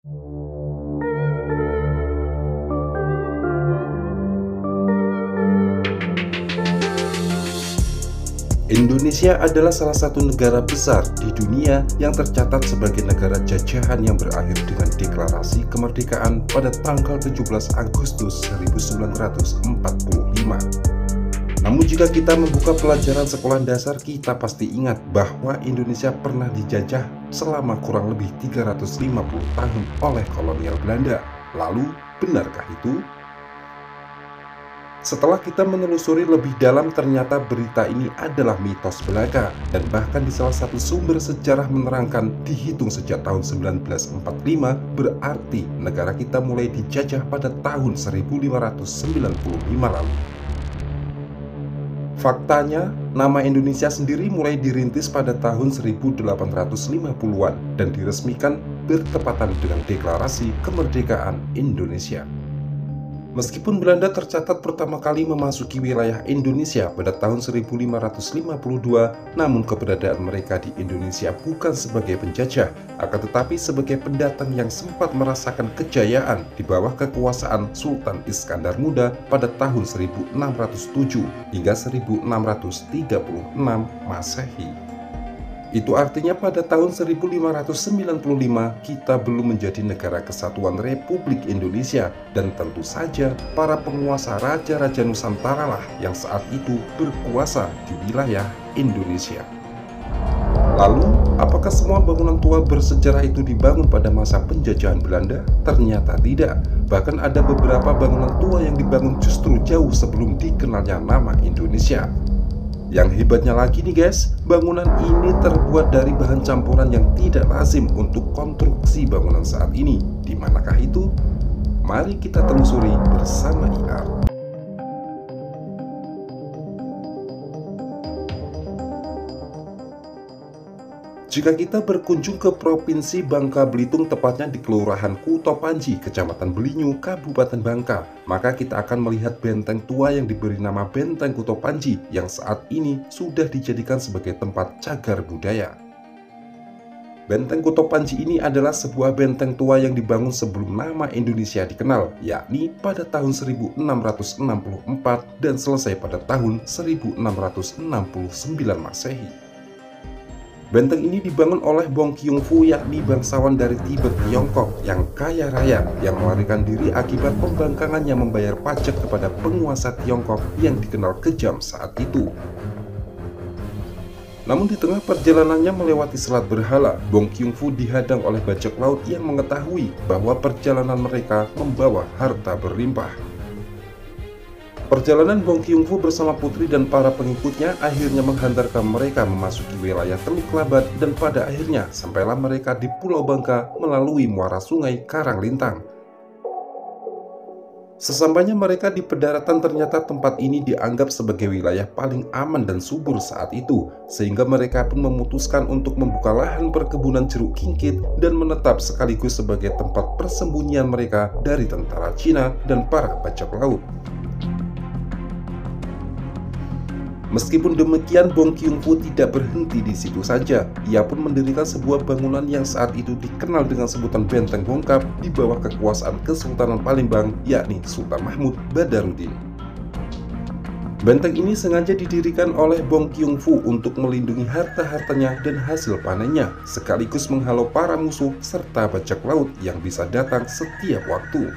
Indonesia adalah salah satu negara besar di dunia yang tercatat sebagai negara jajahan yang berakhir dengan deklarasi kemerdekaan pada tanggal 17 Agustus 1945. Namun jika kita membuka pelajaran sekolah dasar, kita pasti ingat bahwa Indonesia pernah dijajah selama kurang lebih 350 tahun oleh kolonial Belanda. Lalu, benarkah itu? Setelah kita menelusuri lebih dalam, ternyata berita ini adalah mitos belaka, dan bahkan di salah satu sumber sejarah menerangkan dihitung sejak tahun 1945 berarti negara kita mulai dijajah pada tahun 1595 lalu. Faktanya, nama Indonesia sendiri mulai dirintis pada tahun 1850-an dan diresmikan bertepatan dengan Deklarasi Kemerdekaan Indonesia. Meskipun Belanda tercatat pertama kali memasuki wilayah Indonesia pada tahun 1552, namun keberadaan mereka di Indonesia bukan sebagai penjajah, akan tetapi sebagai pendatang yang sempat merasakan kejayaan di bawah kekuasaan Sultan Iskandar Muda pada tahun 1607 hingga 1636 Masehi. Itu artinya pada tahun 1595 kita belum menjadi negara kesatuan Republik Indonesia, dan tentu saja para penguasa raja-raja Nusantara lah yang saat itu berkuasa di wilayah Indonesia. Lalu, apakah semua bangunan tua bersejarah itu dibangun pada masa penjajahan Belanda? Ternyata tidak. Bahkan ada beberapa bangunan tua yang dibangun justru jauh sebelum dikenalnya nama Indonesia. Yang hebatnya lagi nih guys, bangunan ini terbuat dari bahan campuran yang tidak lazim untuk konstruksi bangunan saat ini. Di manakah itu? Mari kita telusuri bersama IR. Jika kita berkunjung ke Provinsi Bangka Belitung, tepatnya di Kelurahan Kuto Panji, Kecamatan Belinyu, Kabupaten Bangka, maka kita akan melihat benteng tua yang diberi nama Benteng Kuto Panji yang saat ini sudah dijadikan sebagai tempat cagar budaya. Benteng Kuto Panji ini adalah sebuah benteng tua yang dibangun sebelum nama Indonesia dikenal, yakni pada tahun 1664 dan selesai pada tahun 1669 Masehi. Benteng ini dibangun oleh Bong Qiongfu, yakni bangsawan dari Tibet, Tiongkok yang kaya raya yang melarikan diri akibat pembangkangannya membayar pajak kepada penguasa Tiongkok yang dikenal kejam saat itu. Namun di tengah perjalanannya melewati Selat Berhala, Bong Qiongfu dihadang oleh bajak laut yang mengetahui bahwa perjalanan mereka membawa harta berlimpah. Perjalanan Bong Qiongfu bersama putri dan para pengikutnya akhirnya menghantarkan mereka memasuki wilayah Teluk Labat, dan pada akhirnya sampailah mereka di Pulau Bangka melalui muara sungai Karanglintang. Sesampainya mereka di pendaratan, ternyata tempat ini dianggap sebagai wilayah paling aman dan subur saat itu, sehingga mereka pun memutuskan untuk membuka lahan perkebunan jeruk kimkit dan menetap sekaligus sebagai tempat persembunyian mereka dari tentara Cina dan para bajak laut. Meskipun demikian, Bong Qiongfu tidak berhenti di situ saja. Ia pun mendirikan sebuah bangunan yang saat itu dikenal dengan sebutan Benteng Bongkap di bawah kekuasaan Kesultanan Palembang, yakni Sultan Mahmud Badarudin. Benteng ini sengaja didirikan oleh Bong Qiongfu untuk melindungi harta-hartanya dan hasil panennya, sekaligus menghalau para musuh serta bajak laut yang bisa datang setiap waktu.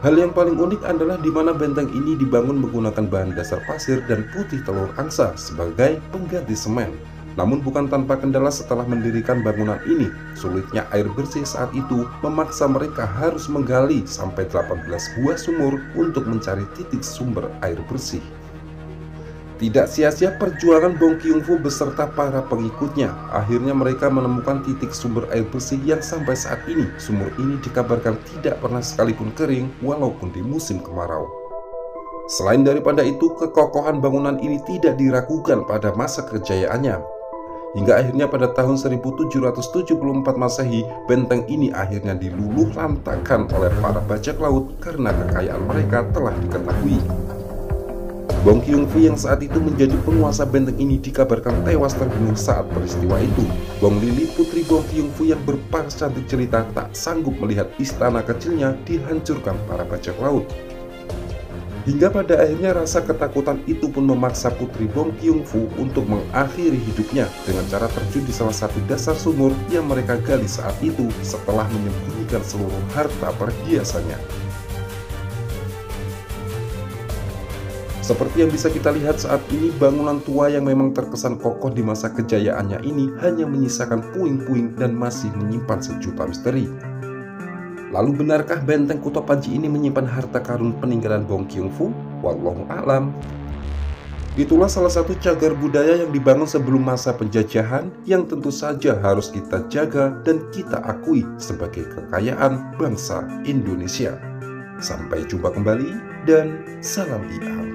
Hal yang paling unik adalah di mana benteng ini dibangun menggunakan bahan dasar pasir dan putih telur angsa sebagai pengganti semen. Namun bukan tanpa kendala setelah mendirikan bangunan ini, sulitnya air bersih saat itu memaksa mereka harus menggali sampai 18 buah sumur untuk mencari titik sumber air bersih. Tidak sia-sia perjuangan Bong Qiongfu beserta para pengikutnya. Akhirnya mereka menemukan titik sumber air bersih yang sampai saat ini sumur ini dikabarkan tidak pernah sekalipun kering walaupun di musim kemarau. Selain daripada itu, kekokohan bangunan ini tidak diragukan pada masa kejayaannya. Hingga akhirnya pada tahun 1774 Masehi, benteng ini akhirnya diluluh lantakkan oleh para bajak laut karena kekayaan mereka telah diketahui. Bong Qiongfu yang saat itu menjadi penguasa benteng ini dikabarkan tewas terbunuh saat peristiwa itu. Bong Lili, putri Bong Qiongfu yang berparas cantik jelita, tak sanggup melihat istana kecilnya dihancurkan para bajak laut. Hingga pada akhirnya rasa ketakutan itu pun memaksa putri Bong Qiongfu untuk mengakhiri hidupnya dengan cara terjun di salah satu dasar sumur yang mereka gali saat itu setelah menyembunyikan seluruh harta perhiasannya. Seperti yang bisa kita lihat saat ini, bangunan tua yang memang terkesan kokoh di masa kejayaannya ini hanya menyisakan puing-puing dan masih menyimpan sejuta misteri. Lalu benarkah benteng Kuto Panji ini menyimpan harta karun peninggalan Bong Qiongfu? Wallahu a'lam. Itulah salah satu cagar budaya yang dibangun sebelum masa penjajahan yang tentu saja harus kita jaga dan kita akui sebagai kekayaan bangsa Indonesia. Sampai jumpa kembali dan salam IAM.